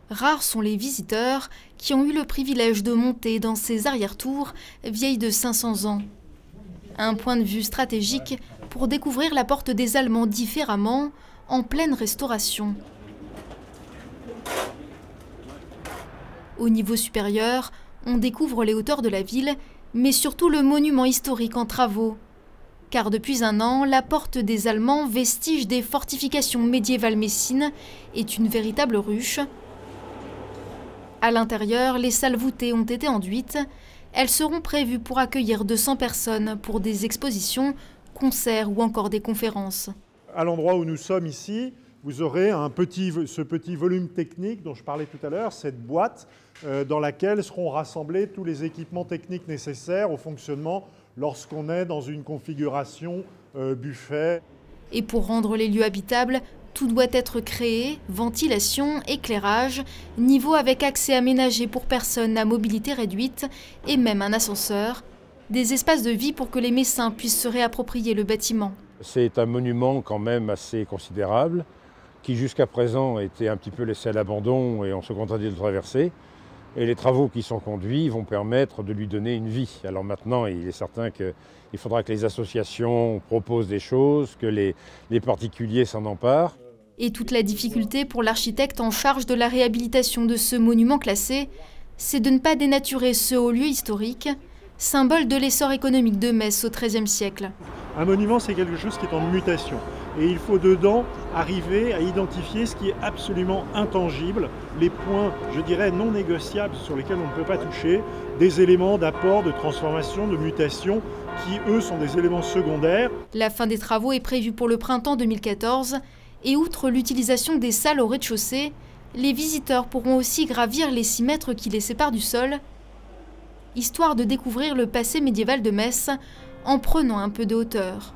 Rares sont les visiteurs qui ont eu le privilège de monter dans ces arrière-tours vieilles de 500 ans. Un point de vue stratégique pour découvrir la porte des Allemands différemment, en pleine restauration. Au niveau supérieur, on découvre les hauteurs de la ville, mais surtout le monument historique en travaux. Car depuis un an, la porte des Allemands, vestige des fortifications médiévales messines, est une véritable ruche. À l'intérieur, les salles voûtées ont été enduites. Elles seront prévues pour accueillir 200 personnes pour des expositions, concerts ou encore des conférences. À l'endroit où nous sommes ici, vous aurez ce petit volume technique dont je parlais tout à l'heure, cette boîte dans laquelle seront rassemblés tous les équipements techniques nécessaires au fonctionnement lorsqu'on est dans une configuration buffet. Et pour rendre les lieux habitables, tout doit être créé, ventilation, éclairage, niveau avec accès aménagé pour personnes à mobilité réduite et même un ascenseur. Des espaces de vie pour que les Messins puissent se réapproprier le bâtiment. C'est un monument quand même assez considérable, qui jusqu'à présent était un petit peu laissé à l'abandon et on se contentait de le traverser. Et les travaux qui sont conduits vont permettre de lui donner une vie. Alors maintenant, il est certain qu'il faudra que les associations proposent des choses, que les particuliers s'en emparent. Et toute la difficulté pour l'architecte en charge de la réhabilitation de ce monument classé, c'est de ne pas dénaturer ce haut lieu historique, symbole de l'essor économique de Metz au XIIIe siècle. Un monument, c'est quelque chose qui est en mutation. Et il faut dedans arriver à identifier ce qui est absolument intangible, les points, je dirais, non négociables sur lesquels on ne peut pas toucher, des éléments d'apport, de transformation, de mutation, qui, eux, sont des éléments secondaires. La fin des travaux est prévue pour le printemps 2014. Et outre l'utilisation des salles au rez-de-chaussée, les visiteurs pourront aussi gravir les 6 mètres qui les séparent du sol, histoire de découvrir le passé médiéval de Metz en prenant un peu de hauteur.